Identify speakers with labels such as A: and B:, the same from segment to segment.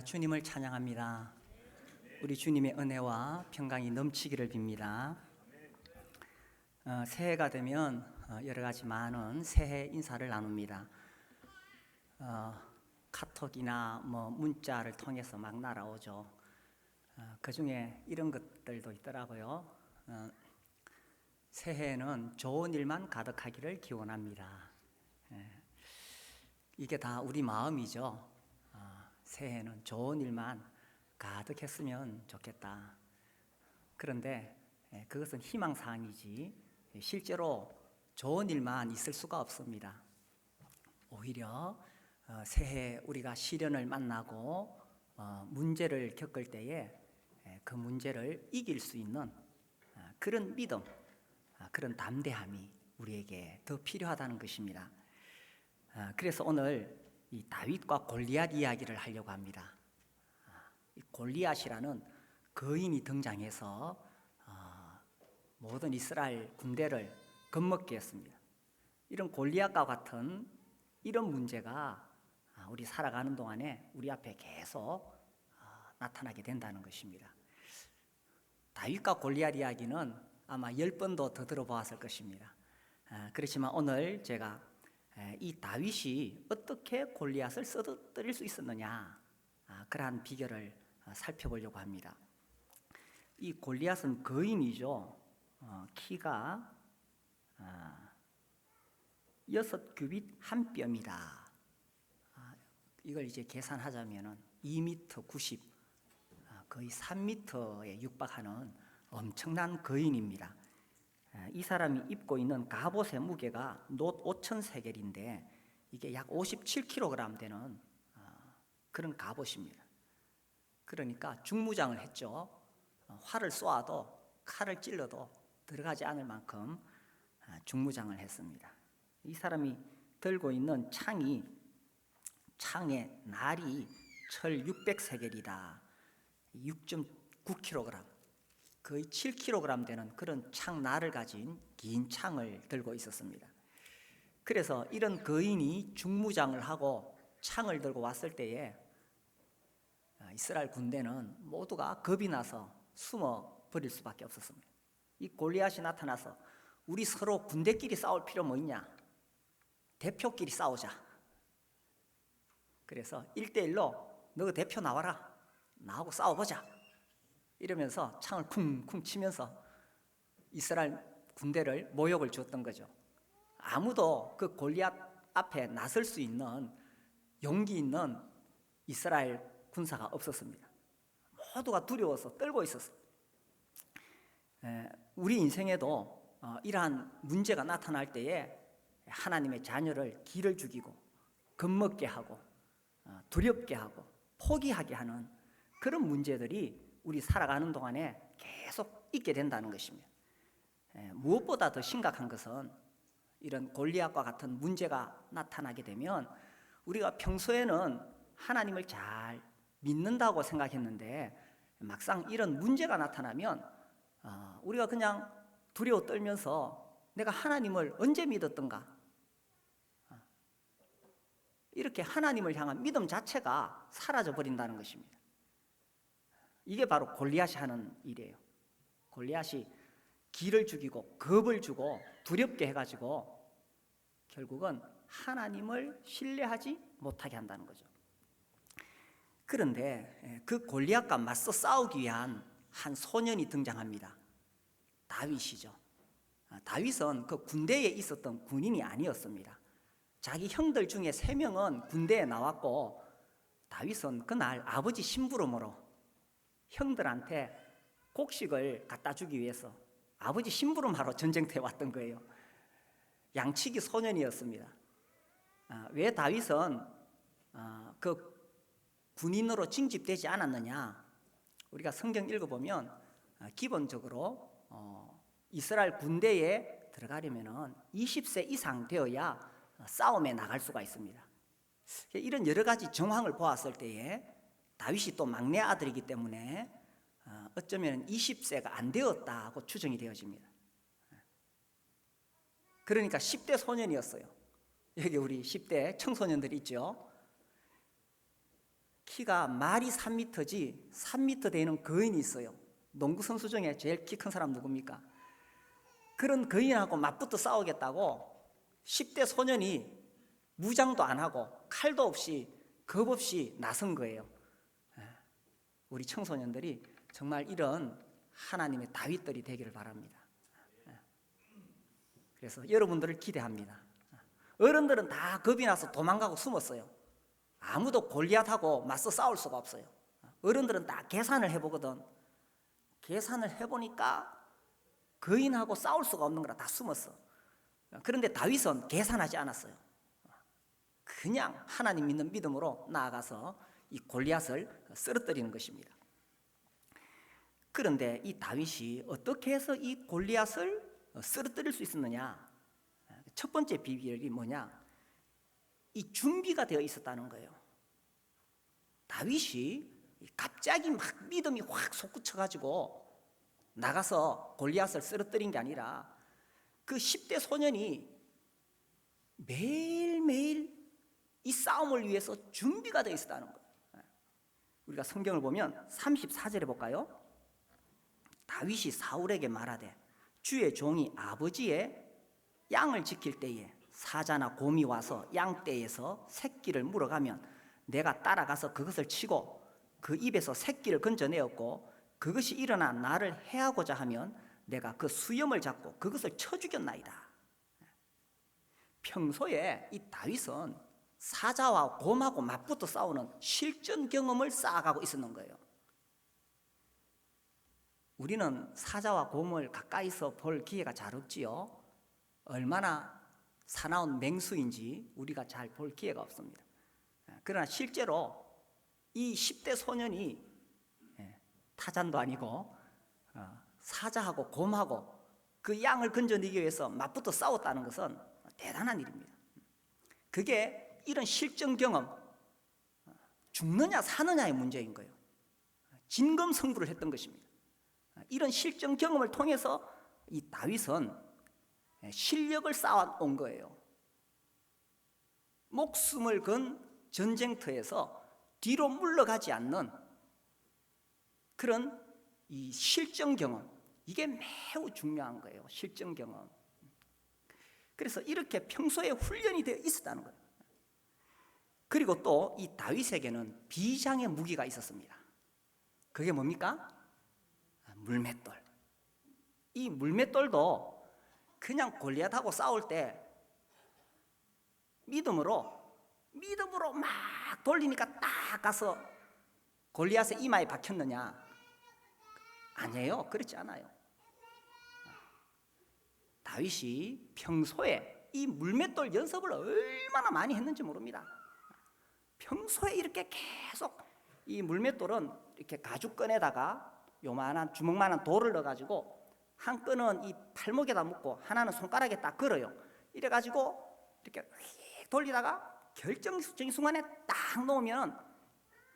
A: 주님을 찬양합니다. 우리 주님의 은혜와 평강이 넘치기를 빕니다. 새해가 되면 여러 가지 많은 새해 인사를 나눕니다. 카톡이나 문자를 통해서 막 날아오죠. 그 중에 이런 것들도 있더라고요. 새해에는 좋은 일만 가득하기를 기원합니다. 이게 다 우리 마음이죠. 새해에는 좋은 일만 가득했으면 좋겠다. 그런데 그것은 희망사항이지 실제로 좋은 일만 있을 수가 없습니다. 오히려 새해 우리가 시련을 만나고 문제를 겪을 때에 그 문제를 이길 수 있는 그런 믿음, 그런 담대함이 우리에게 더 필요하다는 것입니다. 그래서 오늘 이 다윗과 골리앗 이야기를 하려고 합니다. 이 골리앗이라는 거인이 등장해서 모든 이스라엘 군대를 겁먹게 했습니다. 이런 골리앗과 같은 이런 문제가 우리 살아가는 동안에 우리 앞에 계속 나타나게 된다는 것입니다. 다윗과 골리앗 이야기는 아마 10번도 더 들어보았을 것입니다. 그렇지만 오늘 제가 이 다윗이 어떻게 골리앗을 쓰러뜨릴 수 있었느냐, 그러한 비결을 살펴보려고 합니다. 이 골리앗은 거인이죠. 키가 6규빗 한 뼘이다. 이걸 이제 계산하자면 2m 90, 거의 3m에 육박하는 엄청난 거인입니다. 이 사람이 입고 있는 갑옷의 무게가 놋 5,000세겔인데 이게 약 57kg 되는 그런 갑옷입니다. 그러니까 중무장을 했죠. 활을 쏘아도 칼을 찔러도 들어가지 않을 만큼 중무장을 했습니다. 이 사람이 들고 있는 창의 날이 철 600세겔이다. 6.9kg, 거의 7kg 되는 그런 창날을 가진 긴 창을 들고 있었습니다. 그래서 이런 거인이 중무장을 하고 창을 들고 왔을 때에 이스라엘 군대는 모두가 겁이 나서 숨어 버릴 수밖에 없었습니다. 이 골리앗이 나타나서 우리 서로 군대끼리 싸울 필요 뭐 있냐, 대표끼리 싸우자. 그래서 1대1로 너 대표 나와라, 나하고 싸워보자, 이러면서 창을 쿵쿵 치면서 이스라엘 군대를 모욕을 주었던 거죠. 아무도 그 골리앗 앞에 나설 수 있는 용기 있는 이스라엘 군사가 없었습니다. 모두가 두려워서 떨고 있었어요. 우리 인생에도 이러한 문제가 나타날 때에 하나님의 자녀를 기를 죽이고 겁먹게 하고 두렵게 하고 포기하게 하는 그런 문제들이 우리 살아가는 동안에 계속 있게 된다는 것입니다. 무엇보다 더 심각한 것은 이런 골리앗과 같은 문제가 나타나게 되면 우리가 평소에는 하나님을 잘 믿는다고 생각했는데 막상 이런 문제가 나타나면 우리가 그냥 두려워 떨면서 내가 하나님을 언제 믿었던가, 이렇게 하나님을 향한 믿음 자체가 사라져 버린다는 것입니다. 이게 바로 골리앗이 하는 일이에요. 골리앗이 기를 죽이고 겁을 주고 두렵게 해가지고 결국은 하나님을 신뢰하지 못하게 한다는 거죠. 그런데 그 골리앗과 맞서 싸우기 위한 한 소년이 등장합니다. 다윗이죠. 다윗은 그 군대에 있었던 군인이 아니었습니다. 자기 형들 중에 3명은 군대에 나왔고 다윗은 그날 아버지 심부름으로 형들한테 곡식을 갖다 주기 위해서 아버지 심부름하러 전쟁터에 왔던 거예요. 양치기 소년이었습니다. 왜 다윗은 그 군인으로 징집되지 않았느냐? 우리가 성경 읽어보면 기본적으로 이스라엘 군대에 들어가려면 20세 이상 되어야 싸움에 나갈 수가 있습니다. 이런 여러 가지 정황을 보았을 때에 다윗이 또 막내 아들이기 때문에 어쩌면 20세가 안 되었다고 추정이 되어집니다. 그러니까 10대 소년이었어요. 여기 우리 10대 청소년들 있죠. 키가 말이 3m지 3m 되는 거인이 있어요. 농구 선수 중에 제일 키 큰 사람 누굽니까? 그런 거인하고 맞붙어 싸우겠다고 10대 소년이 무장도 안 하고 칼도 없이 겁 없이 나선 거예요. 우리 청소년들이 정말 이런 하나님의 다윗들이 되기를 바랍니다. 그래서 여러분들을 기대합니다. 어른들은 다 겁이 나서 도망가고 숨었어요. 아무도 골리앗하고 맞서 싸울 수가 없어요. 어른들은 다 계산을 해보거든. 계산을 해보니까 거인하고 싸울 수가 없는 거라 다 숨었어. 그런데 다윗은 계산하지 않았어요. 그냥 하나님 믿는 믿음으로 나아가서 이 골리앗을 쓰러뜨리는 것입니다. 그런데 이 다윗이 어떻게 해서 이 골리앗을 쓰러뜨릴 수 있었느냐? 첫 번째 비결이 뭐냐? 이 준비가 되어 있었다는 거예요. 다윗이 갑자기 막 믿음이 확 솟구쳐가지고 나가서 골리앗을 쓰러뜨린 게 아니라 그 10대 소년이 매일매일 이 싸움을 위해서 준비가 되어 있었다는 거예요. 우리가 성경을 보면 34절에 볼까요? 다윗이 사울에게 말하되 주의 종이 아버지의 양을 지킬 때에 사자나 곰이 와서 양떼에서 새끼를 물어가면 내가 따라가서 그것을 치고 그 입에서 새끼를 건져내었고 그것이 일어나 나를 해하고자 하면 내가 그 수염을 잡고 그것을 쳐 죽였나이다. 평소에 이 다윗은 사자와 곰하고 맞붙어 싸우는 실전 경험을 쌓아가고 있었는 거예요. 우리는 사자와 곰을 가까이서 볼 기회가 잘 없지요. 얼마나 사나운 맹수인지 우리가 잘 볼 기회가 없습니다. 그러나 실제로 이 10대 소년이 타잔도 아니고 사자하고 곰하고 그 양을 건져내기 위해서 맞붙어 싸웠다는 것은 대단한 일입니다. 그게 이런 실전 경험, 죽느냐 사느냐의 문제인 거예요. 진검승부를 했던 것입니다. 이런 실전 경험을 통해서 이 다윗은 실력을 쌓아온 거예요. 목숨을 건 전쟁터에서 뒤로 물러가지 않는 그런 이 실전 경험, 이게 매우 중요한 거예요. 실전 경험. 그래서 이렇게 평소에 훈련이 되어 있었다는 거예요. 그리고 또 이 다윗에게는 비장의 무기가 있었습니다. 그게 뭡니까? 물맷돌. 이 물맷돌도 그냥 골리앗하고 싸울 때 믿음으로 막 돌리니까 딱 가서 골리앗의 이마에 박혔느냐? 아니에요. 그렇지 않아요. 다윗이 평소에 이 물맷돌 연습을 얼마나 많이 했는지 모릅니다. 평소에 이렇게 계속 이 물맷돌은 이렇게 가죽끈에다가 요만한 주먹만한 돌을 넣어가지고 한 끈은 이 팔목에다 묶고 하나는 손가락에 딱 걸어요. 이래가지고 이렇게 휙 돌리다가 결정적인 순간에 딱 놓으면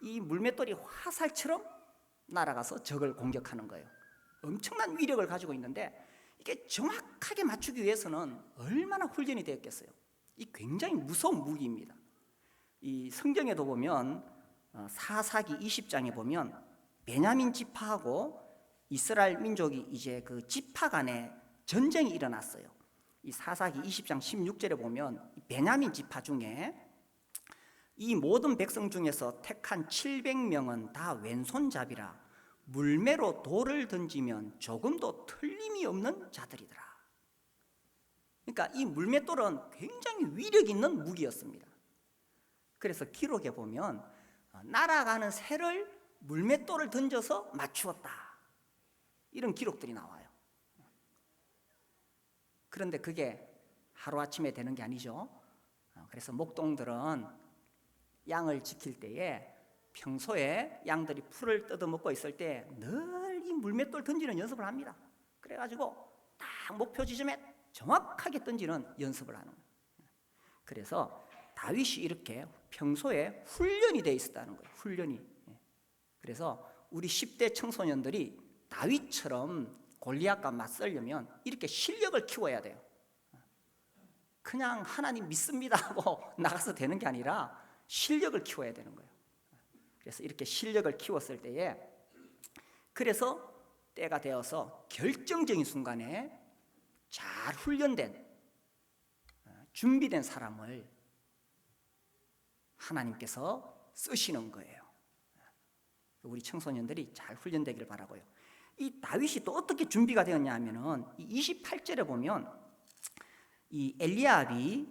A: 이 물맷돌이 화살처럼 날아가서 적을 공격하는 거예요. 엄청난 위력을 가지고 있는데 이게 정확하게 맞추기 위해서는 얼마나 훈련이 되었겠어요. 이 굉장히 무서운 무기입니다. 이 성경에도 보면 사사기 20장에 보면 베냐민 지파하고 이스라엘 민족이 이제 그 지파 간에 전쟁이 일어났어요. 이 사사기 20장 16절에 보면 베냐민 지파 중에 이 모든 백성 중에서 택한 700명은 다 왼손잡이라 물매로 돌을 던지면 조금도 틀림이 없는 자들이더라. 그러니까 이 물맷돌은 굉장히 위력 있는 무기였습니다. 그래서 기록에 보면 날아가는 새를 물맷돌을 던져서 맞추었다, 이런 기록들이 나와요. 그런데 그게 하루아침에 되는 게 아니죠. 그래서 목동들은 양을 지킬 때에 평소에 양들이 풀을 뜯어먹고 있을 때 늘 이 물맷돌 던지는 연습을 합니다. 그래가지고 딱 목표 지점에 정확하게 던지는 연습을 하는 거예요. 그래서 다윗이 이렇게 평소에 훈련이 돼 있었다는 거예요. 훈련이. 그래서 우리 10대 청소년들이 다윗처럼 골리앗과 맞서려면 이렇게 실력을 키워야 돼요. 그냥 하나님 믿습니다 하고 나가서 되는 게 아니라 실력을 키워야 되는 거예요. 그래서 이렇게 실력을 키웠을 때에, 그래서 때가 되어서 결정적인 순간에 잘 훈련된, 준비된 사람을 하나님께서 쓰시는 거예요. 우리 청소년들이 잘 훈련되기를 바라고요. 이 다윗이 또 어떻게 준비가 되었냐 하면은 이 28절에 보면 이 엘리압이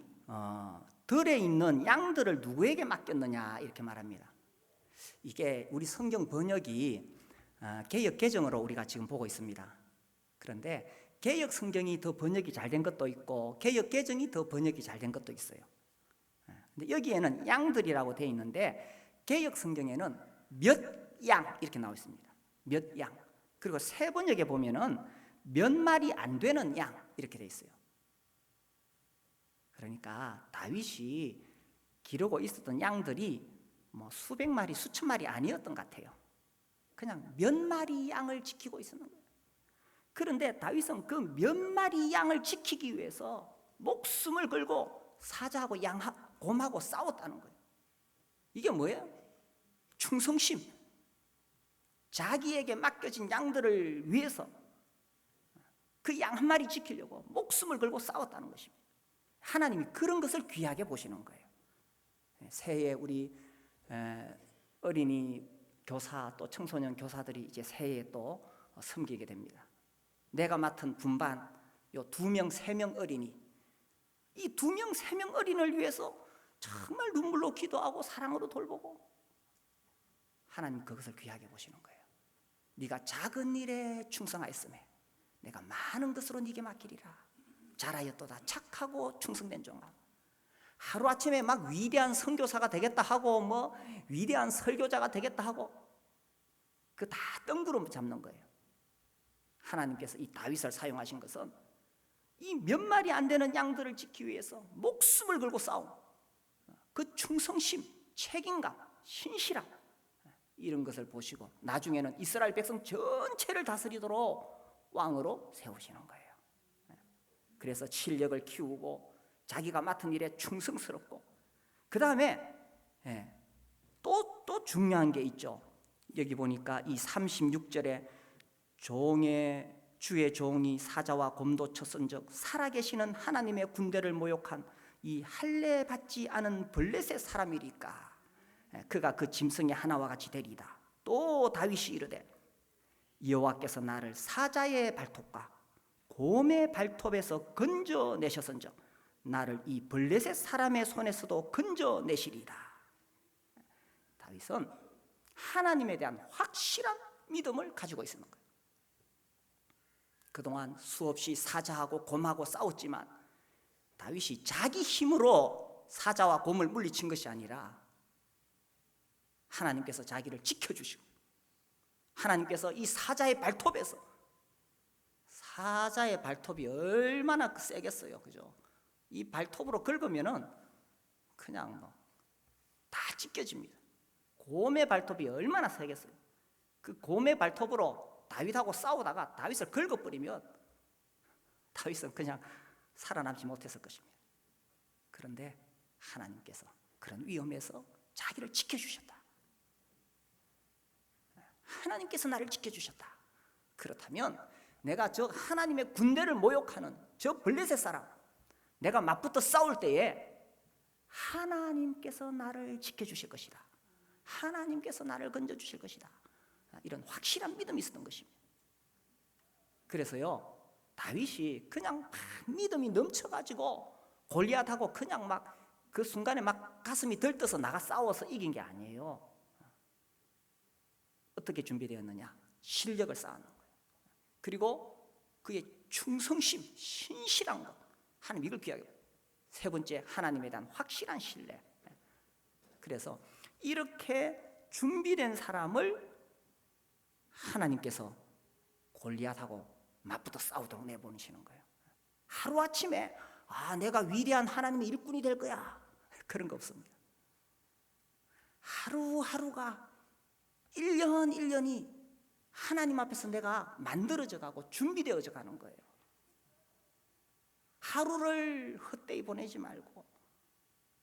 A: 들에 있는 양들을 누구에게 맡겼느냐 이렇게 말합니다. 이게 우리 성경 번역이 개역 개정으로 우리가 지금 보고 있습니다. 그런데 개역 성경이 더 번역이 잘 된 것도 있고 개역 개정이 더 번역이 잘 된 것도 있어요. 근데 여기에는 양들이라고 되어 있는데 개역 성경에는 몇 양 이렇게 나와 있습니다. 몇 양. 그리고 새 번역에 보면은 몇 마리 안 되는 양 이렇게 되어 있어요. 그러니까 다윗이 기르고 있었던 양들이 뭐 수백 마리, 수천 마리 아니었던 것 같아요. 그냥 몇 마리 양을 지키고 있었는 거예요. 그런데 다윗은 그 몇 마리 양을 지키기 위해서 목숨을 걸고 사자하고 곰하고 싸웠다는 거예요. 이게 뭐예요? 충성심. 자기에게 맡겨진 양들을 위해서 그 양 한 마리 지키려고 목숨을 걸고 싸웠다는 것입니다. 하나님이 그런 것을 귀하게 보시는 거예요. 새해 우리 어린이 교사 또 청소년 교사들이 이제 새해에 또 섬기게 됩니다. 내가 맡은 분반 요 2명, 3명 어린이, 이 2명, 3명 어린이를 위해서 정말 눈물로 기도하고 사랑으로 돌보고 하나님 그것을 귀하게 보시는 거예요. 네가 작은 일에 충성하였으매 내가 많은 것으로 네게 맡기리라. 잘하였도다. 착하고 충성된 종아. 하루아침에 막 위대한 선교사가 되겠다 하고 뭐 위대한 설교자가 되겠다 하고 그 다 뜬구름 잡는 거예요. 하나님께서 이 다윗을 사용하신 것은 이 몇 마리 안 되는 양들을 지키기 위해서 목숨을 걸고 싸운 그 충성심, 책임감, 신실함, 이런 것을 보시고 나중에는 이스라엘 백성 전체를 다스리도록 왕으로 세우시는 거예요. 그래서 실력을 키우고 자기가 맡은 일에 충성스럽고, 그 다음에 또 중요한 게 있죠. 여기 보니까 이 36절에 주의 종이 사자와 곰도 쳤은즉 살아계시는 하나님의 군대를 모욕한 이 할례 받지 않은 블레셋 사람이리까 그가 그 짐승의 하나와 같이 되리이다. 또 다윗이 이르되 여호와께서 나를 사자의 발톱과 곰의 발톱에서 건져내셨은즉 나를 이 블레셋 사람의 손에서도 건져내시리이다. 다윗은 하나님에 대한 확실한 믿음을 가지고 있는 거예요. 그동안 수없이 사자하고 곰하고 싸웠지만 다윗이 자기 힘으로 사자와 곰을 물리친 것이 아니라 하나님께서 자기를 지켜주시고 하나님께서 이 사자의 발톱에서, 사자의 발톱이 얼마나 세겠어요, 그죠? 이 발톱으로 긁으면은 그냥 뭐 다 찢겨집니다. 곰의 발톱이 얼마나 세겠어요? 그 곰의 발톱으로 다윗하고 싸우다가 다윗을 긁어버리면 다윗은 그냥 살아남지 못했을 것입니다. 그런데 하나님께서 그런 위험에서 자기를 지켜주셨다. 하나님께서 나를 지켜주셨다. 그렇다면 내가 저 하나님의 군대를 모욕하는 저 블레셋 사람, 내가 맞붙어 싸울 때에 하나님께서 나를 지켜주실 것이다. 하나님께서 나를 건져주실 것이다. 이런 확실한 믿음이 있었던 것입니다. 그래서요, 다윗이 그냥 막 믿음이 넘쳐가지고 골리앗하고 그냥 막 그 순간에 막 가슴이 들떠서 나가 싸워서 이긴 게 아니에요. 어떻게 준비되었느냐? 실력을 쌓는 거예요. 그리고 그의 충성심, 신실한 것, 하나님 이걸 귀하게 봐요. 세 번째, 하나님에 대한 확실한 신뢰. 그래서 이렇게 준비된 사람을 하나님께서 골리앗하고 맞붙어 싸우도록 내보내시는 거예요. 하루아침에 내가 위대한 하나님의 일꾼이 될 거야, 그런 거 없습니다. 하루하루가 1년 1년이 하나님 앞에서 내가 만들어져 가고 준비되어져 가는 거예요. 하루를 헛되이 보내지 말고,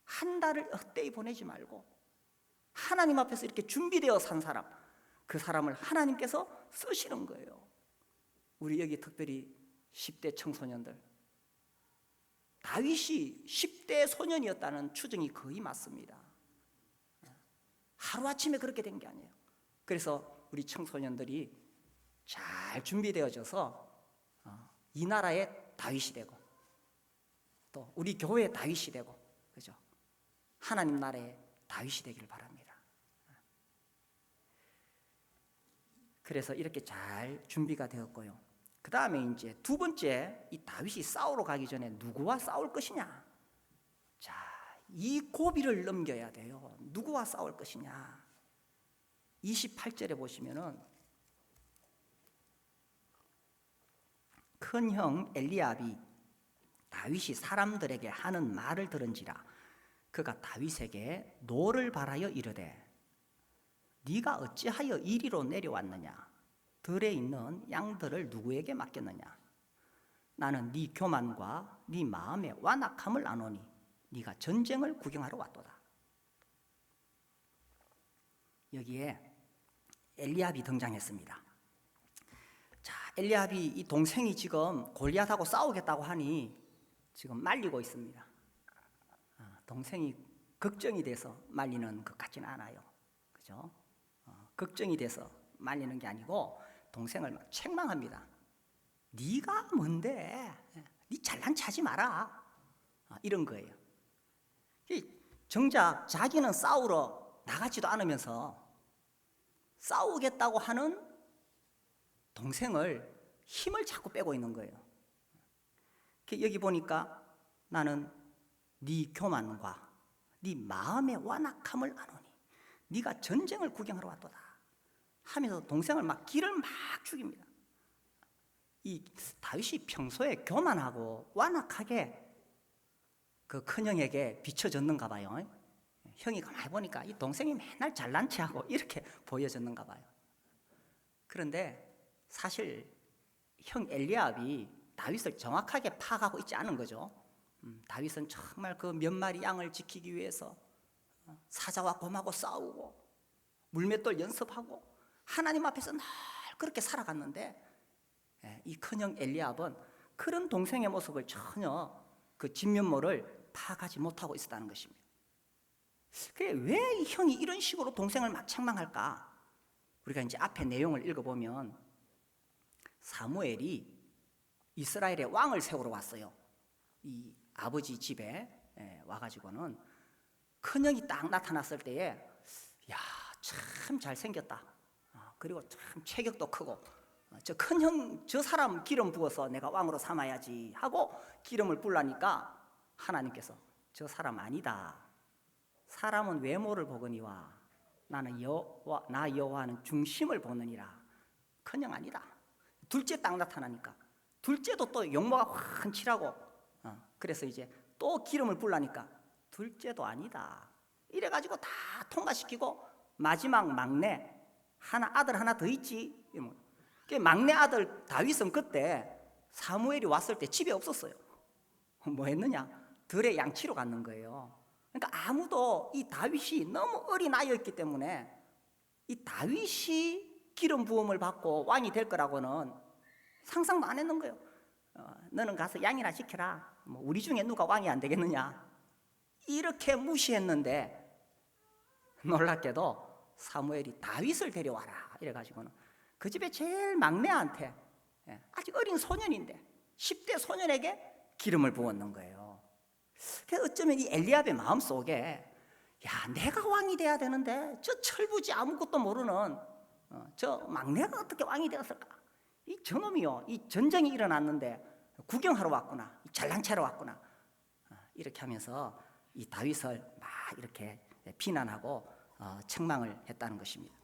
A: 한 달을 헛되이 보내지 말고, 하나님 앞에서 이렇게 준비되어 산 사람, 그 사람을 하나님께서 쓰시는 거예요. 우리 여기 특별히 10대 청소년들, 다윗이 10대 소년이었다는 추정이 거의 맞습니다. 하루아침에 그렇게 된 게 아니에요. 그래서 우리 청소년들이 잘 준비되어져서 이 나라의 다윗이 되고 또 우리 교회의 다윗이 되고, 그죠? 하나님 나라의 다윗이 되기를 바랍니다. 그래서 이렇게 잘 준비가 되었고요. 그 다음에 이제 두 번째, 이 다윗이 싸우러 가기 전에 누구와 싸울 것이냐? 자, 이 고비를 넘겨야 돼요. 누구와 싸울 것이냐? 28절에 보시면은 큰 형 엘리압이 다윗이 사람들에게 하는 말을 들은지라 그가 다윗에게 노를 바라여 이르되 네가 어찌하여 이리로 내려왔느냐? 들에 있는 양들을 누구에게 맡겼느냐? 나는 네 교만과 네 마음의 완악함을 아노니 네가 전쟁을 구경하러 왔도다. 여기에 엘리압이 등장했습니다. 자, 엘리압이 이 동생이 지금 골리앗하고 싸우겠다고 하니 지금 말리고 있습니다. 동생이 걱정이 돼서 말리는 것 같지는 않아요. 그죠? 걱정이 돼서 말리는 게 아니고 동생을 막 책망합니다. 네가 뭔데? 네 잘난 체하지 마라. 이런 거예요. 정작 자기는 싸우러 나가지도 않으면서 싸우겠다고 하는 동생을 힘을 자꾸 빼고 있는 거예요. 여기 보니까 나는 네 교만과 네 마음의 완악함을 아노니 네가 전쟁을 구경하러 왔도다 하면서 동생을 막 기를 막 죽입니다. 이 다윗이 평소에 교만하고 완악하게 그 큰형에게 비춰졌는가 봐요. 형이 가만히 보니까 이 동생이 맨날 잘난 체하고 이렇게 보여졌는가 봐요. 그런데 사실 형 엘리압이 다윗을 정확하게 파악하고 있지 않은 거죠. 다윗은 정말 그 몇 마리 양을 지키기 위해서 사자와 곰하고 싸우고 물맷돌 연습하고 하나님 앞에서 늘 그렇게 살아갔는데 이 큰형 엘리압은 그런 동생의 모습을 전혀 그 진면모를 파악하지 못하고 있었다는 것입니다. 그래, 왜 이 형이 이런 식으로 동생을 막 책망할까? 우리가 이제 앞에 내용을 읽어보면 사무엘이 이스라엘의 왕을 세우러 왔어요. 이 아버지 집에 와가지고는 큰형이 딱 나타났을 때에 야, 참 잘생겼다. 그리고 참 체격도 크고 저 큰형 저 사람 기름 부어서 내가 왕으로 삼아야지 하고 기름을 부으니까 하나님께서 저 사람 아니다. 사람은 외모를 보거니와 나는 나 여호와는 중심을 보느니라. 큰형 아니다. 둘째 딱 나타나니까 둘째도 또 용모가 훤칠하고 그래서 이제 또 기름을 부으니까 둘째도 아니다. 이래가지고 다 통과시키고 마지막 막내 아들 하나 더 있지. 막내 아들 다윗은 그때 사무엘이 왔을 때 집에 없었어요. 뭐 했느냐? 들에 양치러 갔는 거예요. 그러니까 아무도 이 다윗이 너무 어린 아이였기 때문에 이 다윗이 기름 부음을 받고 왕이 될 거라고는 상상도 안 했는 거예요. 너는 가서 양이나 지켜라. 뭐 우리 중에 누가 왕이 안 되겠느냐? 이렇게 무시했는데 놀랍게도 사무엘이 다윗을 데려와라 이래가지고는 그 집에 제일 막내한테 아직 어린 소년인데 10대 소년에게 기름을 부었는 거예요. 그래서 어쩌면 이 엘리압의 마음속에 야, 내가 왕이 돼야 되는데 저 철부지 아무것도 모르는 저 막내가 어떻게 왕이 되었을까? 이 저놈이요, 이 전쟁이 일어났는데 구경하러 왔구나, 잘난 체하러 왔구나, 이렇게 하면서 이 다윗을 막 이렇게 비난하고 책망을 했다는 것입니다.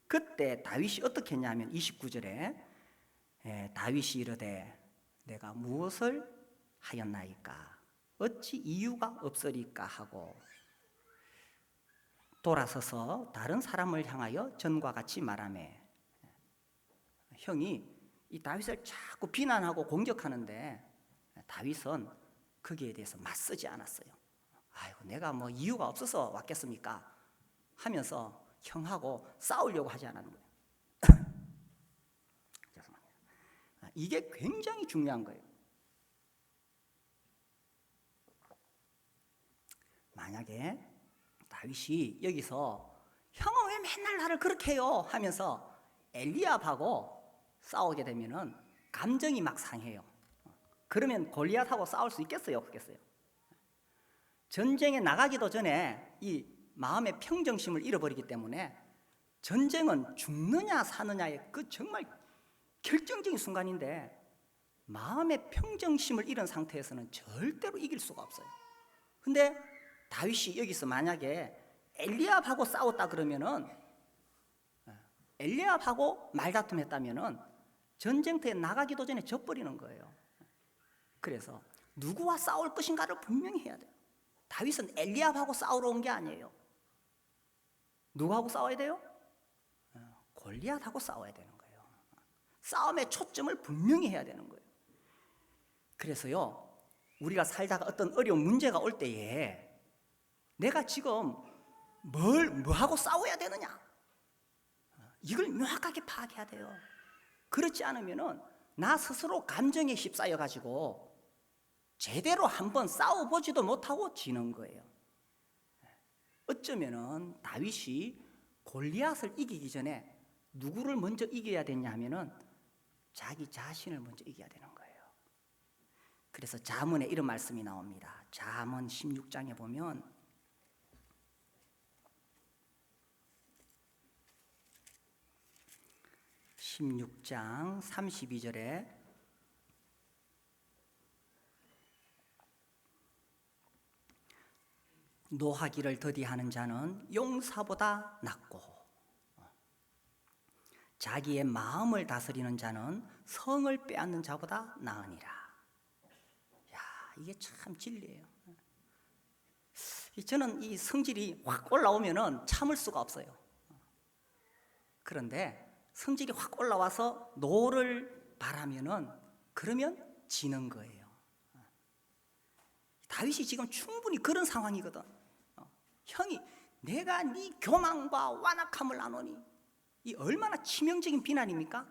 A: 그때 다윗이 어떻게 했냐면 29절에 다윗이 이르되 내가 무엇을 하였나이까? 어찌 이유가 없으리까 하고 돌아서서 다른 사람을 향하여 전과 같이 말하매. 형이 이 다윗을 자꾸 비난하고 공격하는데 다윗은 거기에 대해서 맞서지 않았어요. 아이고, 내가 뭐 이유가 없어서 왔겠습니까? 하면서 형하고 싸우려고 하지 않았는 거예요. 죄송합니다. 이게 굉장히 중요한 거예요. 만약에 다윗이 여기서 형은 왜 맨날 나를 그렇게 해요 하면서 엘리압하고 싸우게 되면은 감정이 막 상해요. 그러면 골리앗하고 싸울 수 있겠어요, 없겠어요? 전쟁에 나가기도 전에 이 마음의 평정심을 잃어버리기 때문에 전쟁은 죽느냐 사느냐의 그 정말 결정적인 순간인데 마음의 평정심을 잃은 상태에서는 절대로 이길 수가 없어요. 근데 다윗이 여기서 만약에 엘리압하고 싸웠다 그러면은 엘리압하고 말다툼했다면은 전쟁터에 나가기도 전에 져버리는 거예요. 그래서 누구와 싸울 것인가를 분명히 해야 돼요. 다윗은 엘리압하고 싸우러 온 게 아니에요. 누구하고 싸워야 돼요? 골리앗하고 싸워야 되는 거예요. 싸움의 초점을 분명히 해야 되는 거예요. 그래서요, 우리가 살다가 어떤 어려운 문제가 올 때에 내가 지금 뭐하고 싸워야 되느냐, 이걸 명확하게 파악해야 돼요. 그렇지 않으면은 나 스스로 감정에 휩싸여 가지고 제대로 한번 싸워보지도 못하고 지는 거예요. 어쩌면은 다윗이 골리앗을 이기기 전에 누구를 먼저 이겨야 되냐 하면은 자기 자신을 먼저 이겨야 되는 거예요. 그래서 잠언에 이런 말씀이 나옵니다. 잠언 16장에 보면 (16장 32절에) 노하기를 더디하는 자는 용사보다 낫고 자기의 마음을 다스리는 자는 성을 빼앗는 자보다 나으니라. 야, 이게 참 진리예요. 저는 이 성질이 확 올라오면은 참을 수가 없어요. 그런데 성질이 확 올라와서 노를 바라면은 그러면 지는 거예요. 다윗이 지금 충분히 그런 상황이거든. 형이 내가 네 교만과 완악함을 아노니, 이 얼마나 치명적인 비난입니까?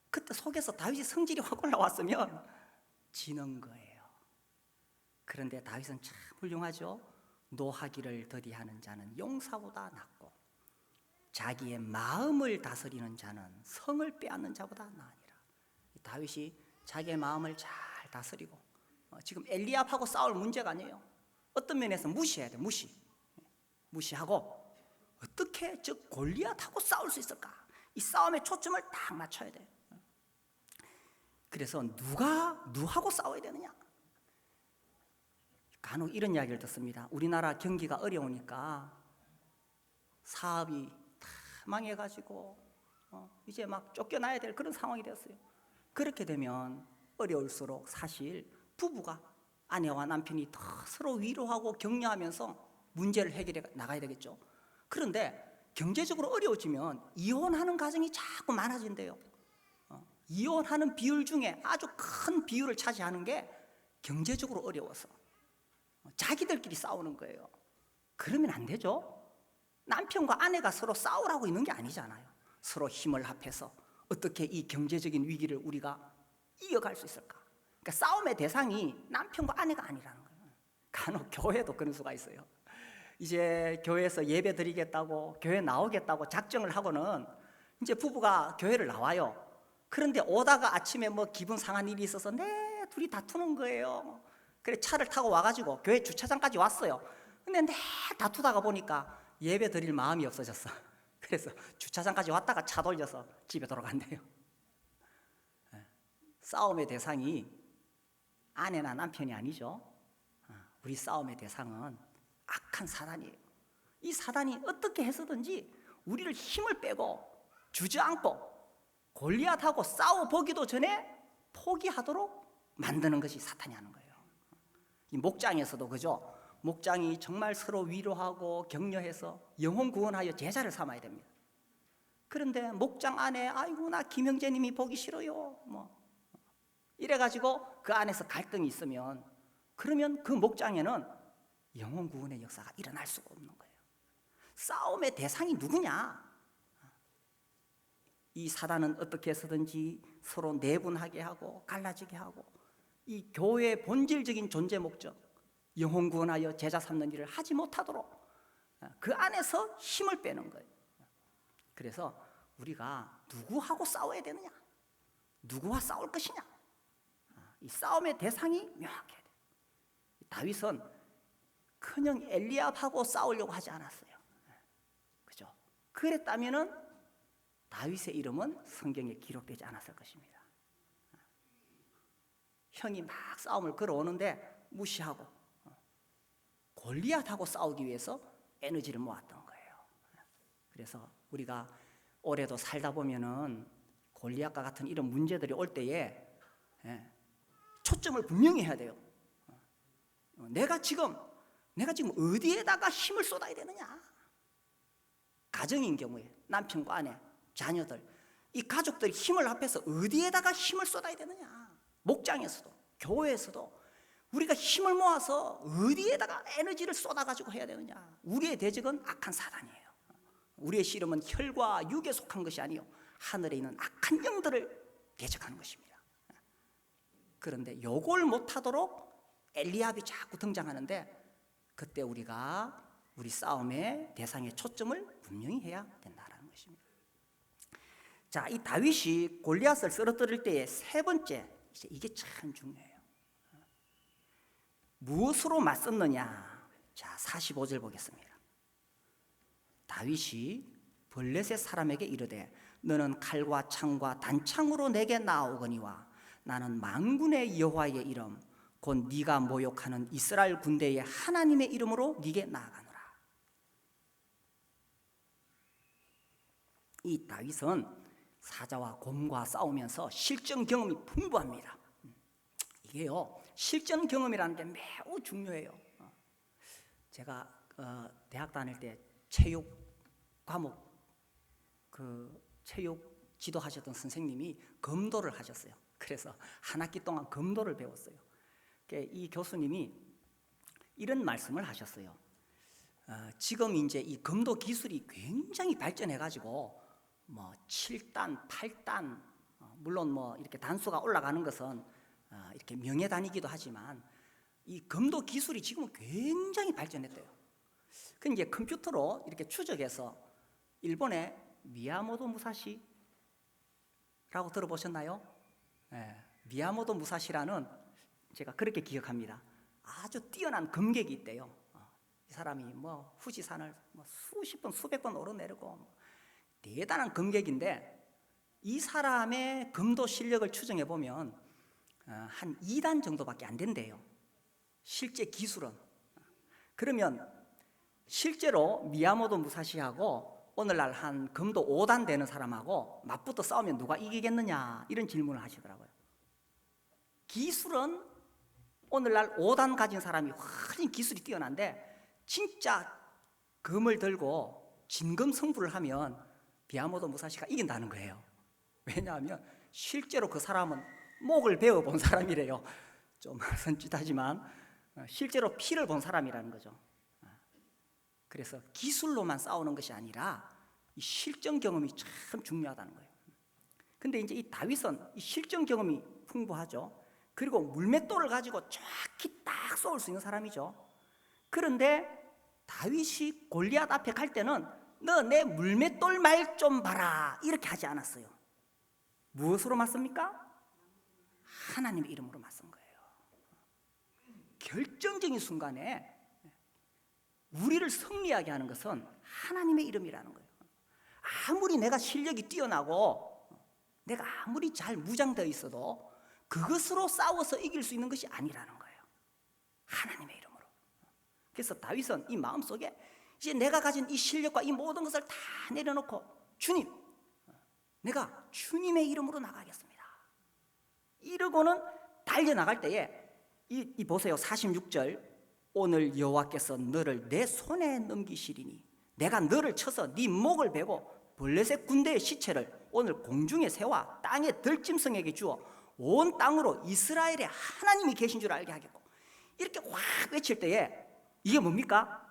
A: 그때 속에서 다윗이 성질이 확 올라왔으면 지는 거예요. 그런데 다윗은 참 훌륭하죠. 노하기를 더디하는 자는 용사보다 낫고 자기의 마음을 다스리는 자는 성을 빼앗는 자보다 나으니라. 다윗이 자기의 마음을 잘 다스리고 지금 엘리압하고 싸울 문제가 아니에요. 어떤 면에서 무시해야 돼. 무시하고 어떻게 저 골리앗하고 싸울 수 있을까? 이 싸움의 초점을 딱 맞춰야 돼. 그래서 누구하고 싸워야 되느냐? 간혹 이런 이야기를 듣습니다. 우리나라 경기가 어려우니까 사업이 다 망해가지고 이제 막 쫓겨나야 될 그런 상황이 되었어요. 그렇게 되면 어려울수록 사실 부부가, 아내와 남편이 더 서로 위로하고 격려하면서 문제를 해결해 나가야 되겠죠. 그런데 경제적으로 어려워지면 이혼하는 가정이 자꾸 많아진대요. 이혼하는 비율 중에 아주 큰 비율을 차지하는 게 경제적으로 어려워서 자기들끼리 싸우는 거예요. 그러면 안 되죠. 남편과 아내가 서로 싸우라고 있는 게 아니잖아요. 서로 힘을 합해서 어떻게 이 경제적인 위기를 우리가 이어갈 수 있을까? 그러니까 싸움의 대상이 남편과 아내가 아니라는 거예요. 간혹 교회도 그런 수가 있어요. 이제 교회에서 예배 드리겠다고, 교회 나오겠다고 작정을 하고는 이제 부부가 교회를 나와요. 그런데 오다가 아침에 뭐 기분 상한 일이 있어서 둘이 다투는 거예요. 그래 차를 타고 와가지고 교회 주차장까지 왔어요. 근데 다투다가 보니까 예배 드릴 마음이 없어졌어. 그래서 주차장까지 왔다가 차 돌려서 집에 돌아간대요. 싸움의 대상이 아내나 남편이 아니죠. 우리 싸움의 대상은 악한 사단이에요. 이 사단이 어떻게 해서든지 우리를 힘을 빼고 주저앉고 골리앗하고 싸워보기도 전에 포기하도록 만드는 것이 사탄이 하는 거예요. 이 목장에서도 그죠? 목장이 정말 서로 위로하고 격려해서 영혼 구원하여 제자를 삼아야 됩니다. 그런데 목장 안에 아이고 나 김형제님이 보기 싫어요 이래가지고 그 안에서 갈등이 있으면 그러면 그 목장에는 영혼 구원의 역사가 일어날 수가 없는 거예요. 싸움의 대상이 누구냐? 이 사단은 어떻게 해서든지 서로 내분하게 하고 갈라지게 하고 이 교회의 본질적인 존재 목적, 영혼 구원하여 제자 삼는 일을 하지 못하도록 그 안에서 힘을 빼는 거예요. 그래서 우리가 누구하고 싸워야 되느냐? 누구와 싸울 것이냐? 이 싸움의 대상이 명확해야 돼요. 다윗은 그냥 엘리압하고 싸우려고 하지 않았어요. 그죠? 그랬다면은 다윗의 이름은 성경에 기록되지 않았을 것입니다. 형이 막 싸움을 걸어오는데 무시하고 골리앗하고 싸우기 위해서 에너지를 모았던 거예요. 그래서 우리가 올해도 살다 보면은 골리앗과 같은 이런 문제들이 올 때에 초점을 분명히 해야 돼요. 내가 지금 어디에다가 힘을 쏟아야 되느냐? 가정인 경우에 남편과 아내, 자녀들, 이 가족들이 힘을 합해서 어디에다가 힘을 쏟아야 되느냐? 목장에서도 교회에서도 우리가 힘을 모아서 어디에다가 에너지를 쏟아가지고 해야 되느냐? 우리의 대적은 악한 사단이에요. 우리의 씨름은 혈과 육에 속한 것이 아니요 하늘에 있는 악한 영들을 대적하는 것입니다. 그런데 요걸 못하도록 엘리압이 자꾸 등장하는데 그때 우리가 우리 싸움의 대상의 초점을 분명히 해야 된다는 것입니다. 자, 이 다윗이 골리앗을 쓰러뜨릴 때의 세 번째, 이게 참 중요해요. 무엇으로 맞섰느냐? 자, 45절 보겠습니다. 다윗이 블레셋 사람에게 이르되 너는 칼과 창과 단창으로 내게 나아오거니와 나는 만군의 여호와의 이름 곧 네가 모욕하는 이스라엘 군대의 하나님의 이름으로 네게 나아가노라. 이 다윗은 사자와 곰과 싸우면서 실전 경험이 풍부합니다. 이게요, 실전 경험이라는 게 매우 중요해요. 제가 대학 다닐 때 체육 과목 체육 지도하셨던 선생님이 검도를 하셨어요. 그래서 한 학기 동안 검도를 배웠어요. 이 교수님이 이런 말씀을 하셨어요. 지금 이제 이 검도 기술이 굉장히 발전해가지고 뭐 7단, 8단, 물론 뭐 이렇게 단수가 올라가는 것은 이렇게 명예단이기도 하지만 이 검도 기술이 지금은 굉장히 발전했대요. 그 이제 컴퓨터로 이렇게 추적해서 일본의 미야모토 무사시라고 들어보셨나요? 미야모토 무사시라는, 제가 그렇게 기억합니다. 아주 뛰어난 검객이 있대요. 이 사람이 뭐 후지산을 뭐 수십 번, 수백 번 오르내리고 대단한 검객인데 이 사람의 검도 실력을 추정해 보면 한 2단 정도밖에 안 된대요. 실제 기술은. 그러면 실제로 미야모토 무사시하고 오늘날 한 검도 5단 되는 사람하고 맞붙어 싸우면 누가 이기겠느냐, 이런 질문을 하시더라고요. 기술은 오늘날 5단 가진 사람이 훨씬 기술이 뛰어난데 진짜 검을 들고 진검승부를 하면 미야모토 무사시가 이긴다는 거예요. 왜냐하면 실제로 그 사람은 목을 베어본 사람이래요. 좀 선짓하지만 실제로 피를 본 사람이라는 거죠. 그래서 기술로만 싸우는 것이 아니라 이 실전 경험이 참 중요하다는 거예요. 근데 이제 이 다윗은 이 실전 경험이 풍부하죠. 그리고 물맷돌을 가지고 정확히 딱 쏘을 수 있는 사람이죠. 그런데 다윗이 골리앗 앞에 갈 때는 너 내 물맷돌 말 좀 봐라 이렇게 하지 않았어요. 무엇으로 맞습니까? 하나님의 이름으로 맞선 거예요. 결정적인 순간에 우리를 승리하게 하는 것은 하나님의 이름이라는 거예요. 아무리 내가 실력이 뛰어나고 내가 아무리 잘 무장되어 있어도 그것으로 싸워서 이길 수 있는 것이 아니라는 거예요. 하나님의 이름으로. 그래서 다윗은 이 마음속에 이제 내가 가진 이 실력과 이 모든 것을 다 내려놓고 주님, 내가 주님의 이름으로 나가겠습니다. 이러고는 달려나갈 때에 이 보세요. 46절. 오늘 여호와께서 너를 내 손에 넘기시리니 내가 너를 쳐서 네 목을 베고 블레셋 군대의 시체를 오늘 공중의 새와 땅의 들짐승에게 주어 온 땅으로 이스라엘의 하나님이 계신 줄 알게 하겠고, 이렇게 확 외칠 때에 이게 뭡니까?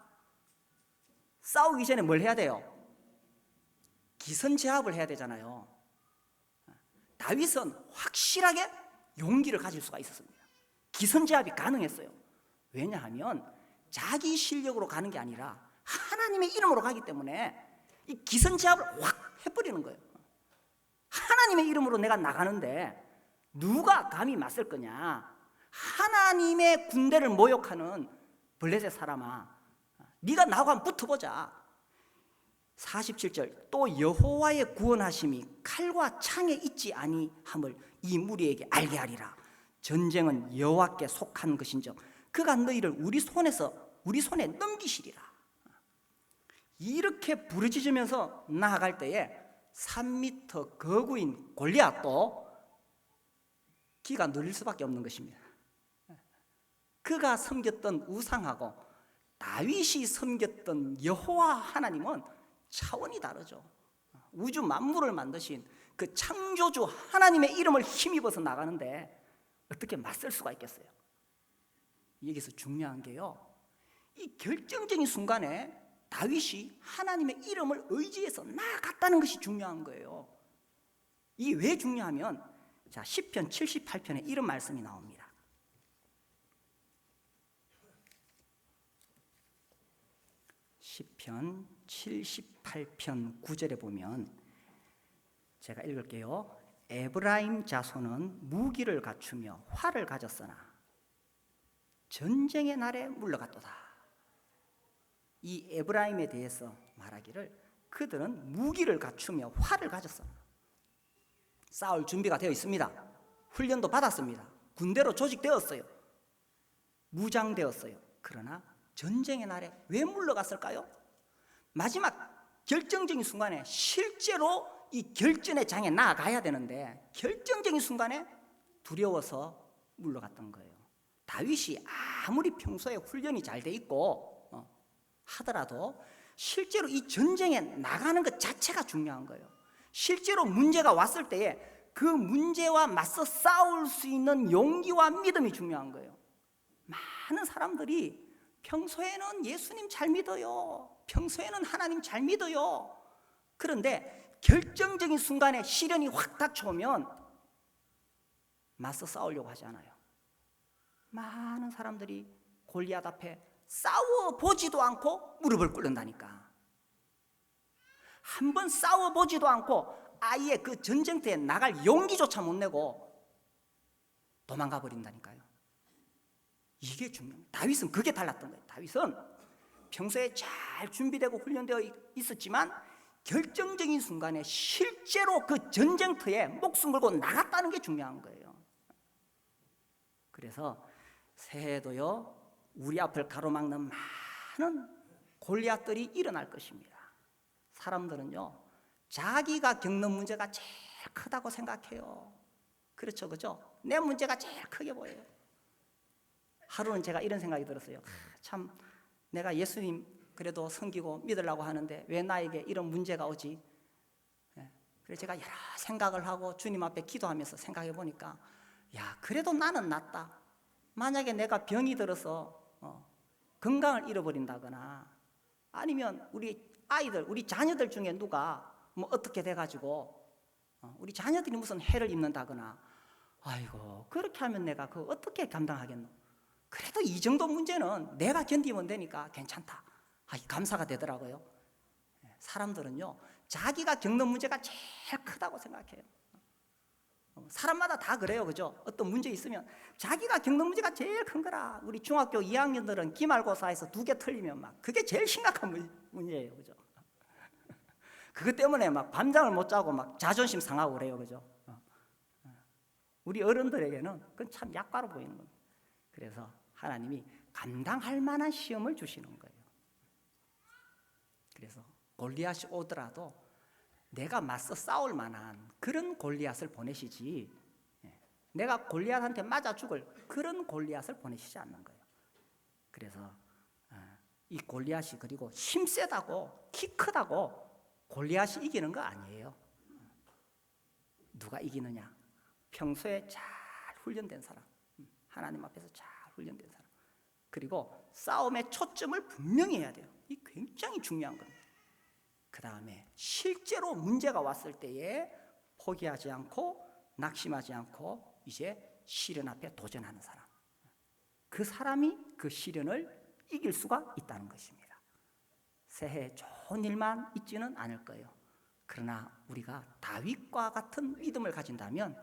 A: 싸우기 전에 뭘 해야 돼요? 기선제압을 해야 되잖아요. 다윗은 확실하게 용기를 가질 수가 있었습니다. 기선제압이 가능했어요. 왜냐하면 자기 실력으로 가는 게 아니라 하나님의 이름으로 가기 때문에 이 기선제압을 확 해버리는 거예요. 하나님의 이름으로 내가 나가는데 누가 감히 맞설 거냐? 하나님의 군대를 모욕하는 블레셋 사람아, 네가 나하고 한번 붙어보자. 47절, 또 여호와의 구원하심이 칼과 창에 있지 아니함을 이 무리에게 알게 하리라. 전쟁은 여호와께 속한 것인즉 그가 너희를 우리 손에 넘기시리라. 이렇게 부르짖으면서 나아갈 때에 3m 거구인 골리앗도 기가 눌릴 수밖에 없는 것입니다. 그가 섬겼던 우상하고 다윗이 섬겼던 여호와 하나님은 차원이 다르죠. 우주 만물을 만드신 그 창조주 하나님의 이름을 힘입어서 나가는데 어떻게 맞설 수가 있겠어요? 여기서 중요한 게요, 이 결정적인 순간에 다윗이 하나님의 이름을 의지해서 나아갔다는 것이 중요한 거예요. 이게 왜 중요하면, 자, 시편 78편에 이런 말씀이 나옵니다. 시편 78편 9절에 보면, 제가 읽을게요. 에브라임 자손은 무기를 갖추며 활을 가졌으나 전쟁의 날에 물러갔도다. 이 에브라임에 대해서 말하기를 그들은 무기를 갖추며 활을 가졌어. 싸울 준비가 되어 있습니다. 훈련도 받았습니다. 군대로 조직되었어요. 무장되었어요. 그러나 전쟁의 날에 왜 물러갔을까요? 마지막 결정적인 순간에 실제로 이 결전의 장에 나아가야 되는데 결정적인 순간에 두려워서 물러갔던 거예요. 다윗이 아무리 평소에 훈련이 잘 돼 있고 하더라도 실제로 이 전쟁에 나가는 것 자체가 중요한 거예요. 실제로 문제가 왔을 때에 그 문제와 맞서 싸울 수 있는 용기와 믿음이 중요한 거예요. 많은 사람들이 평소에는 예수님 잘 믿어요. 평소에는 하나님 잘 믿어요. 그런데 결정적인 순간에 시련이 확 닥쳐오면 맞서 싸우려고 하지 않아요. 많은 사람들이 골리앗 앞에 싸워보지도 않고 무릎을 꿇는다니까. 한번 싸워보지도 않고 아예 그 전쟁터에 나갈 용기조차 못 내고 도망가 버린다니까요. 이게 중요합니다. 다윗은 그게 달랐던 거예요. 다윗은 평소에 잘 준비되고 훈련되어 있었지만 결정적인 순간에 실제로 그 전쟁터에 목숨 걸고 나갔다는 게 중요한 거예요. 그래서 새해도요, 우리 앞을 가로막는 많은 골리앗들이 일어날 것입니다. 사람들은요, 자기가 겪는 문제가 제일 크다고 생각해요. 그렇죠, 그죠? 내 문제가 제일 크게 보여요. 하루는 제가 이런 생각이 들었어요. 참, 내가 예수님 그래도 섬기고 믿으려고 하는데 왜 나에게 이런 문제가 오지? 그래서 제가 여러 생각을 하고 주님 앞에 기도하면서 생각해 보니까, 야, 그래도 나는 낫다. 만약에 내가 병이 들어서 건강을 잃어버린다거나 아니면 우리 아이들, 우리 자녀들 중에 누가 뭐 어떻게 돼가지고 우리 자녀들이 무슨 해를 입는다거나, 아이고, 그렇게 하면 내가 그거 어떻게 감당하겠노? 그래도 이 정도 문제는 내가 견디면 되니까 괜찮다. 감사가 되더라고요. 사람들은요, 자기가 겪는 문제가 제일 크다고 생각해요. 사람마다 다 그래요, 그죠? 어떤 문제 있으면 자기가 겪는 문제가 제일 큰 거라. 우리 중학교 2학년들은 기말고사에서 2개 틀리면 막 그게 제일 심각한 문제예요, 그죠? 그것 때문에 막 밤잠을 못 자고 막 자존심 상하고 그래요, 그죠? 우리 어른들에게는 그건 참 약과로 보이는 겁니다. 그래서 하나님이 감당할 만한 시험을 주시는 거예요. 그래서 골리앗이 오더라도 내가 맞서 싸울 만한 그런 골리앗을 보내시지, 내가 골리앗한테 맞아 죽을 그런 골리앗을 보내시지 않는 거예요. 그래서 이 골리앗이 그리고 힘 세다고 키 크다고 골리앗이 이기는 거 아니에요. 누가 이기느냐? 평소에 잘 훈련된 사람, 하나님 앞에서 잘 훈련된 사람, 그리고 싸움의 초점을 분명히 해야 돼요. 이 굉장히 중요한 겁니다. 그 다음에 실제로 문제가 왔을 때에 포기하지 않고 낙심하지 않고 이제 시련 앞에 도전하는 사람, 그 사람이 그 시련을 이길 수가 있다는 것입니다. 새해 좋은 일만 있지는 않을 거예요. 그러나 우리가 다윗과 같은 믿음을 가진다면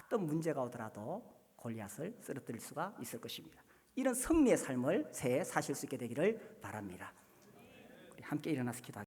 A: 어떤 문제가 오더라도 골리앗을 쓰러뜨릴 수가 있을 것입니다. 이런 승리의 삶을 새해 사실 수 있게 되기를 바랍니다. 우리 함께 일어나서 기도하겠습니다.